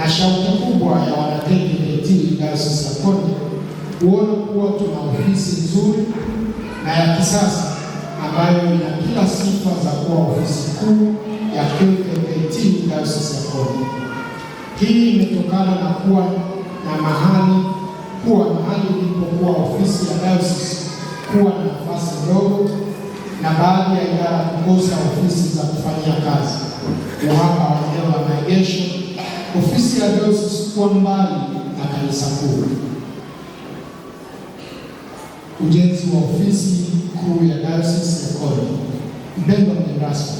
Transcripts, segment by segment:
na shauku kubwa ya wana-KKKT Dayosisi ya Konde kuona kuwa tuna ofisi nzuri na ya kisasa ambayo ina kila sifa za kuwa ofisi kuu ya KKKT Dayosisi ya Konde. Hii imetokana na kuwa mahali ilipokuwa ofisi ya dayosisi kuwa na nafasi ndogo na baadhi ya idara kukosa ofisi za kufanyia kazi, uhaba wa eneo la maegesho, ofisi ya dayosisi kuwa mbali na kanisa kuu. Ujenzi wa ofisi kuu ya Dayosisi ya Konde. Mpendwa mgeni rasmi,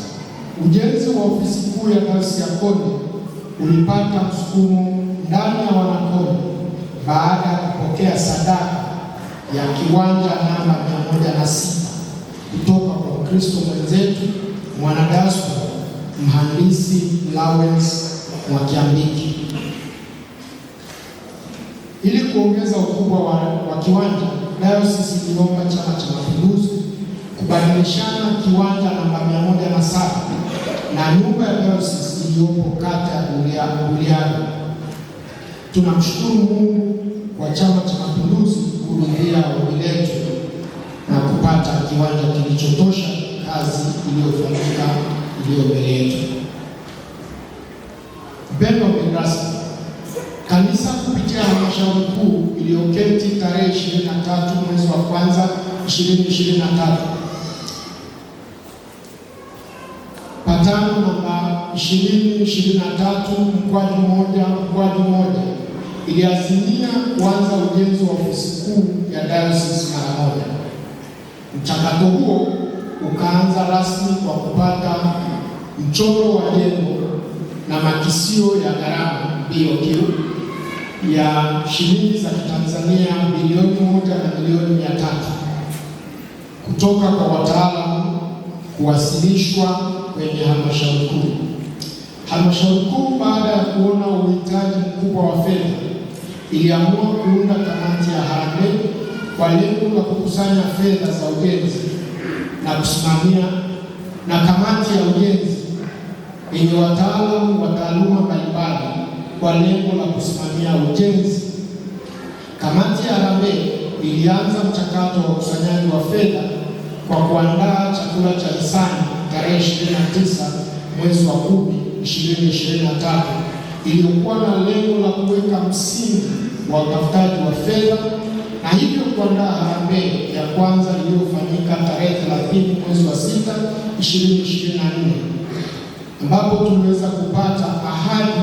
ujenzi wa ofisi kuu ya Dayosisi ya Konde ulipata msukumo ndani ya wanakonde baada ya kupokea sadaka ya kiwanja namba 106 kutoka kwa Mkristo mwenzetu mwanadiaspora Mhandisi Lawrence Mwakiambiki. Ili kuongeza ukubwa wa kiwanja, dayosisi iliomba Chama cha Mapinduzi kubadilishana kiwanja namba 107 na nyumba ya dayosisi iliyopo kata ya Buliani. Tunamshukuru Mungu kwa Chama cha Mapinduzi kuridhia ombi letu na kupata kiwanja kilichotosha kazi iliyofanyika iliyo mbele yetu. Mpendwa mgeni rasmi, kanisa kupitia halmashauri kuu iliyoketi tarehe 23 mwezi wa kwanza 2023 patano namba 2023/1/1 iliazimia kuanza ujenzi wa ofisi kuu ya dayosisi mara moja. Mchakato huo ukaanza rasmi kwa kupata mchoro wa jengo na makisio ya gharama BOQ ya shilingi za Tanzania bilioni 1 na milioni 300 kutoka kwa wataalamu kuwasilishwa kwenye halmashauri kuu. Halmashauri kuu baada ya kuona uhitaji mkubwa wa fedha iliamua kuunda kamati ya harambee kwa lengo la kukusanya fedha za ujenzi na kusimamia, na kamati ya ujenzi yenye wataalamu wa taaluma mbalimbali kwa lengo la kusimamia ujenzi. Kamati ya harambee ilianza mchakato wa ukusanyaji wa fedha kwa kuandaa chakula cha hisani tarehe 29 mwezi wa 10 2023 iliyokuwa na lengo la kuweka msingi wa utafutaji wa fedha na hivyo kuandaa harambee ya kwanza iliyofanyika tarehe 30 mwezi wa 6 2024 ambapo tuliweza kupata ahadi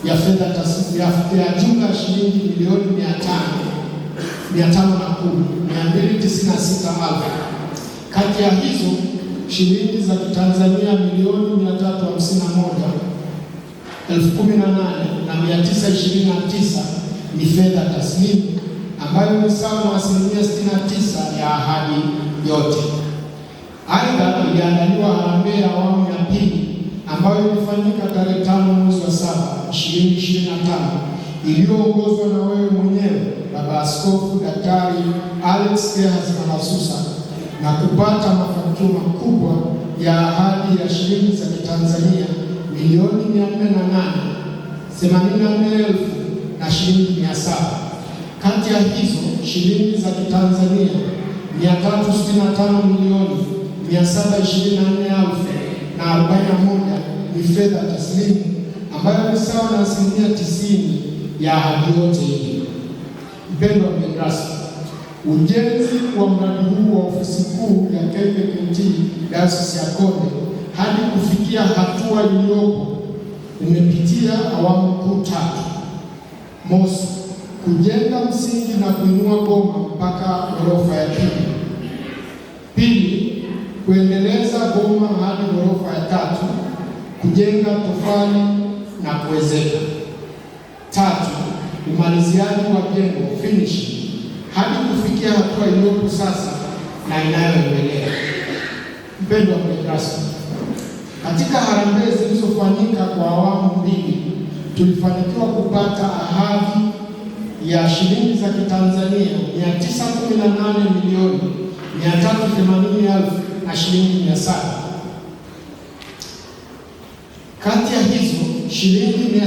ya fedha taslimu ya jumla ya shilingi milioni 296,000. Kati ya hizo shilingi za Tanzania milioni 318,929 ni fedha taslimu ambayo ni sawa na 69% ya ahadi yote. Aidha, iliandaliwa harambee ya awamu ya pili ambayo ilifanyika tarehe 5 mwezi wa 7 2025 iliyoongozwa na wewe mwenyewe Baba Askofu Daktari Alex Kehas Malasusa na kupata mafanikio makubwa ya ahadi ya shilingi za Tanzania milioni 408,84,000 na shilingi 700. Kati ya hizo shilingi za Tanzania 365,724,041 ni fedha taslimu ambayo ni sawa na 90% ya ahadi yote hii. Mpendwa mgeni rasmi, ujenzi wa mradi huu wa ofisi kuu ya KKKT Dayosisi ya Konde hadi kufikia hatua iliyopo umepitia awamu kuu 3. Mosi, kujenga msingi na kuinua boma mpaka ghorofa ya pili. Pili, kuendeleza boma hadi ghorofa ya 3, kujenga tofali na kuwezeka. 3, umaliziaji wa jengo finishing hadi kufikia hatua iliyopo sasa na inayoendelea. Mpendwa mgeni rasmi, katika harambee zilizofanyika kwa awamu mbili tulifanikiwa kupata ahadi ya shilingi za Tanzania 918,380,000 na shilingi 700. Kati ya hizo shilingi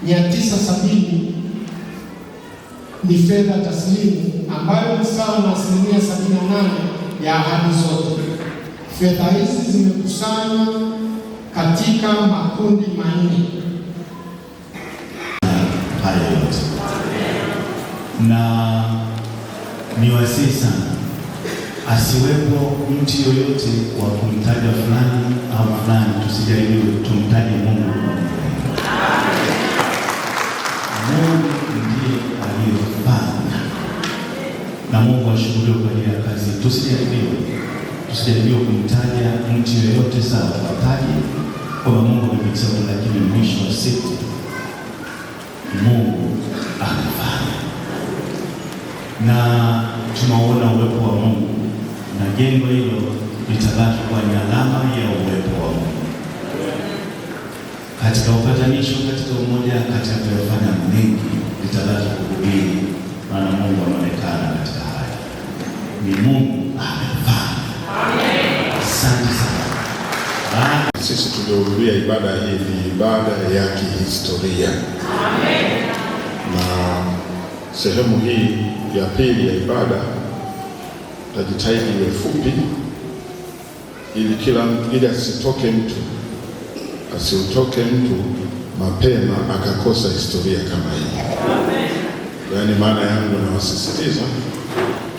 716,742,970 ni fedha taslimu ambayo ni sawa na 78% ya ahadi zote. Fedha hizi zimekusanywa katika makundi manne. Haya yote na niwasihi sana asiwepo mtu yoyote wa kumtaja fulani au fulani, tusijaribu tumtaje Mungu. Mungu ndiye aliyofanya na Mungu ashukuriwe kwa ajili ya kazi. Tusijaribu kumtaja mtu yoyote. Sawa, tutaje kwamba Mungu amepitia, lakini mwisho wa siku Mungu amefanya, na tunaona uwepo wa Mungu, na jengo hilo litabaki kuwa ni alama ya uwepo wa Mungu katika upatanisho, katika umoja, katika kuyafanya mengi, litabaki kuhubiri, maana Mungu anaonekana katika haya. Ni Mungu amefanya. Asante sana. Sisi tuliohudhuria ibada hii ni ibada ya kihistoria. Na sehemu hii ya pili ya ibada tajitahidi iwe fupi, ili asiutoke mtu mapema akakosa historia kama hii. Yaani maana yangu nawasisitiza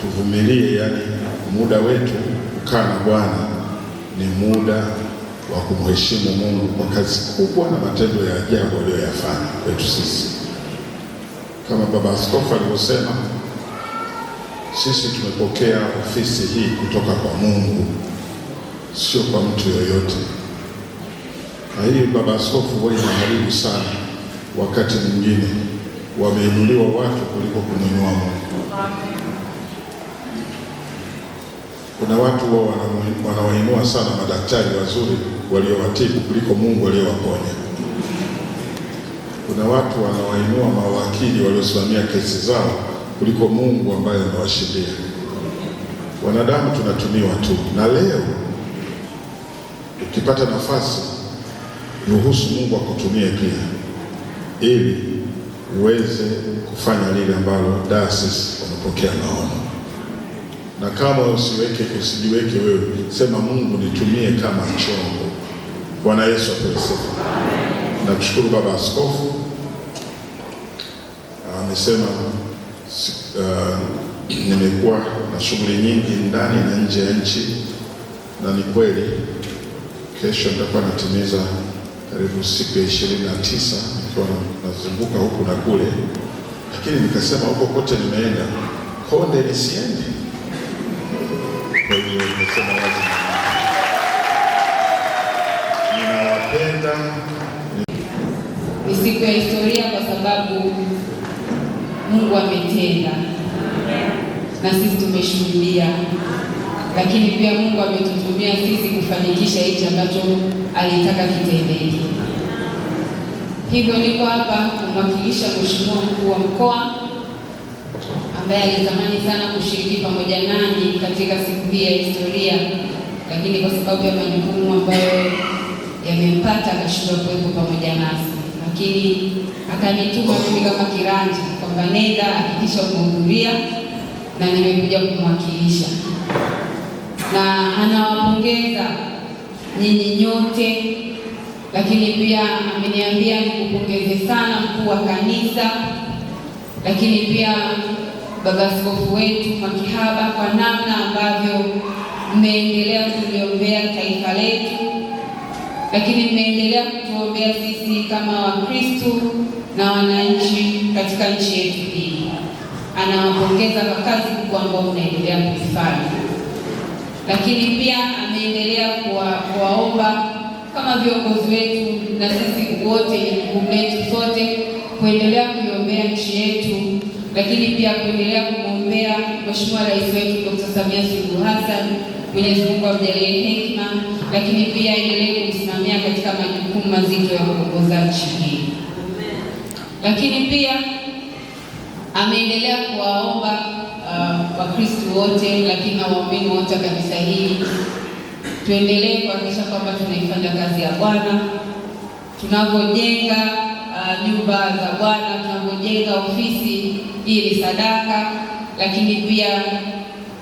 tuvumilie, yaani muda wetu kukaa na Bwana ni muda wa kumheshimu Mungu kwa kazi kubwa na matendo ya ajabu aliyoyafanya kwetu sisi. Kama Baba Askofu alivyosema, sisi tumepokea ofisi hii kutoka kwa Mungu, sio kwa mtu yoyote. Na hii Baba Askofu huwa inaharibu sana, wakati mwingine wameinuliwa watu kuliko kumwinua Mungu. Kuna watu wao wanawainua sana madaktari wazuri waliowatibu kuliko Mungu aliyewaponya. Kuna watu wanawainua mawakili waliosimamia kesi zao kuliko Mungu ambaye amewashindia. Wanadamu tunatumiwa tu, na leo ukipata nafasi ruhusu Mungu akutumie pia, ili uweze kufanya lile ambalo dayosisi wamepokea maono. Na kama usijiweke wewe, sema Mungu nitumie kama chombo. Bwana Yesu apewe sifa. Nakushukuru Baba Askofu, amesema nimekuwa na shughuli nyingi ndani na nje ya nchi, na ni kweli. Kesho nitakuwa natimiza karibu siku ya 29 nikiwa nazunguka huku na kule, lakini nikasema huko kote nimeenda, konde nisiende. Kwa hiyo nimesema lazima ninawapenda. Ni siku ya historia kwa sababu Mungu ametenda na sisi tumeshuhudia, lakini pia Mungu ametutumia sisi kufanikisha hicho ambacho alitaka kitendeke. Hivyo niko hapa kumwakilisha Mheshimiwa Mkuu wa Mkoa ambaye alitamani sana kushiriki pamoja nani katika siku hii ya historia, lakini kwa sababu ya majukumu ambayo yamempata akashindwa kuwepo pamoja nasi, lakini akanituma mimi kama kiranja kwamba nenda hakikisha umehudhuria, na nimekuja kumwakilisha. Na anawapongeza nyinyi nyote, lakini pia ameniambia nikupongeze sana mkuu wa kanisa, lakini pia Baba Askofu wetu Makihaba kwa namna ambavyo mmeendelea kuliombea taifa letu, lakini mmeendelea kutuombea sisi kama Wakristo na wananchi katika nchi yetu hii. Anawapongeza kwa kazi kubwa ambayo mnaendelea kuifanya, lakini pia ameendelea kuwaomba kama viongozi wetu na sisi wote, ni jukumu letu sote kuendelea kuiombea nchi yetu, lakini pia kuendelea kumwombea Mheshimiwa Rais wetu Dr. Samia Suluhu Hassan, Mwenyezi Mungu amjalie hekima, lakini pia endelee kumsimamia katika majukumu mazito ya kuongoza nchi hii. Lakini pia ameendelea kuwaomba Wakristo wote, lakini na waumini wote kanisa hili tuendelee kuhakikisha kwamba tunaifanya kazi ya Bwana, tunapojenga nyumba za Bwana, tunapojenga ofisi. Hii ni sadaka, lakini pia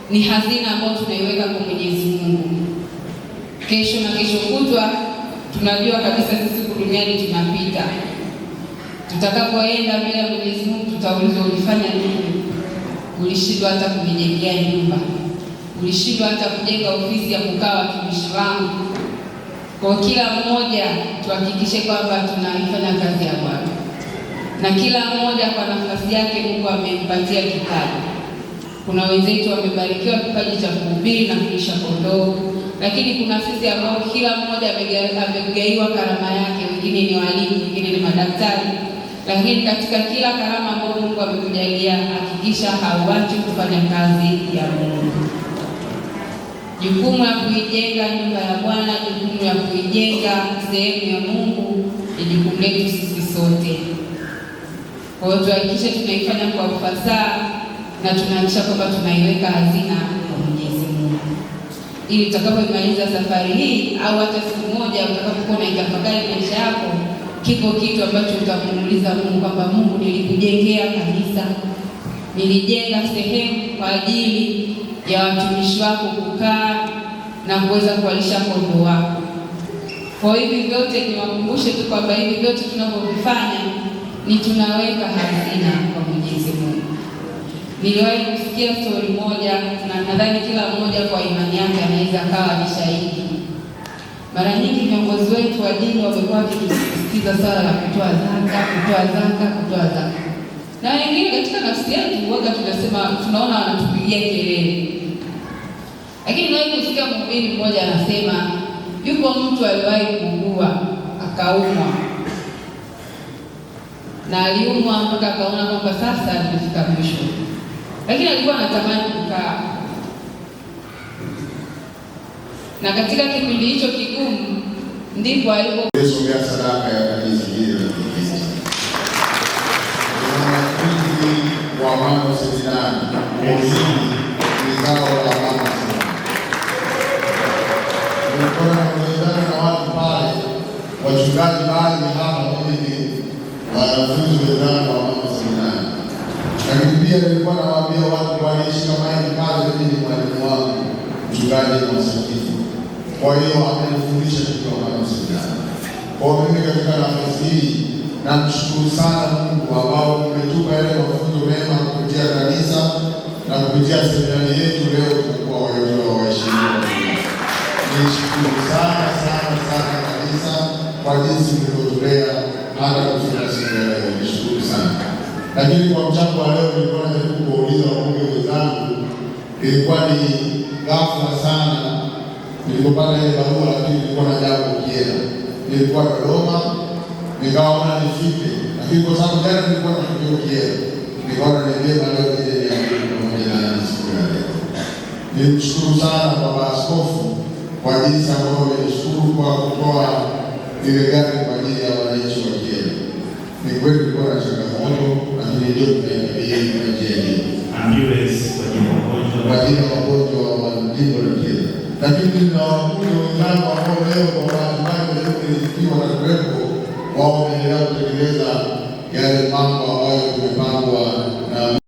ni hazina ambayo tunaiweka kwa Mwenyezi Mungu. Kesho na kesho kutwa tunajua kabisa sisi duniani tunapita. Tutakapoenda mbele ya Mwenyezi Mungu tutaulizwa, ulifanya nini? Ulishindwa hata kujijengea nyumba, ulishindwa hata kujenga ofisi ya kukaa watumishi wangu. Kwa kila mmoja tuhakikishe kwamba tunaifanya kazi ya Bwana, na kila mmoja kwa nafasi yake Mungu amempatia kipaji. Kuna wenzetu wamebarikiwa kipaji cha kuhubiri na kulisha kondoo, lakini kuna sisi ambao kila mmoja amegaiwa karama yake. Wengine ni walimu, wengine ni madaktari, lakini katika kila karama ambayo Mungu amekujalia, hakikisha hauachi kufanya kazi ya Mungu. Jukumu la kuijenga nyumba ya Bwana, jukumu la kuijenga sehemu ya Mungu ni jukumu letu sisi sote. Kwa hiyo tuhakikishe tunaifanya kwa ufasaha na tunahakikisha kwamba tunaiweka hazina kwa Mwenyezi Mungu, ili utakapomaliza safari hii au hata siku moja utakapokuwa unaitafakari maisha yako, kipo kitu ambacho utamuuliza Mungu kwamba Mungu, nilikujengea kanisa, nilijenga sehemu kwa ajili ya watumishi wako kukaa na kuweza kuwalisha kondoo wako. Kwa hivi vyote niwakumbushe tu kwamba hivi vyote tunavyovifanya ni tunaweka hazina kwa Mwenyezi Mungu. Niliwahi kusikia story moja, na nadhani kila mmoja kwa imani yake anaweza kawa ni shahidi. Mara nyingi viongozi wetu wa dini wamekuwa wakisisitiza swala la kutoa zaka, kutoa zaka, kutoa zaka. Na wengine katika nafsi yetu waga tunasema, tunaona wanatupigia kelele. Lakini niliwahi kusikia mhubiri mmoja anasema, yupo mtu aliwahi kuugua, akaumwa. Na aliumwa mpaka akaona kwamba sasa amefika mwisho. Lakini alikuwa anatamani kukaa. Na katika kipindi hicho kigumu ndipo aliposogea sadaka ya kanisa hili la Kristo. Kwa mama Seminari, ni zao la mama Seminari. Nilikuwa na watu pale, wachungaji baadhi hapa mimi wanafunzi wenzangu wa mama Seminari. Lakini pia nilikuwa nawaambia watu waishi kama hivi pale, mimi ni mwalimu wangu mchungaji Mwasakifu. Kwa hiyo amenifundisha kitu kwa mama Seminari. Kwa mimi katika nafasi hii namshukuru sana Mungu ambao umetupa yale mafunzo mema kupitia kanisa na kupitia seminari yetu. Leo tumekuwa waheshimiwa. Nishukuru sana kanisa kwa jinsi mlivyotulea hata kufika siku ya leo. Nishukuru sana. Lakini kwa mchango wa leo nilikuwa najaribu kuwauliza wabunge wenzangu, ilikuwa ni ghafla sana nilipopata ile barua, lakini nilikuwa na jambo kiela. Nilikuwa Dodoma, nikaona nifike, lakini kwa sababu jana nilikuwa na tukio kiela, nikaona niambie leo ile ya pamoja na siku ya leo. Nimshukuru sana baba askofu kwa jinsi ambavyo nilishukuru kwa kutoa ile gari kwa ajili ya wananchi wa Kiela. Ni kweli kulikuwa na changamoto, lakini ndio tunaendelea kwa njia hiyo. Ambulance kwa ajili ya wagonjwa wa jimbo la Kiela. Lakini na wabunge wenzangu ambao leo kwa bahati mbaya nilikuwa na kuwepo, wao wameendelea kutekeleza yale mambo ambayo tumepangwa na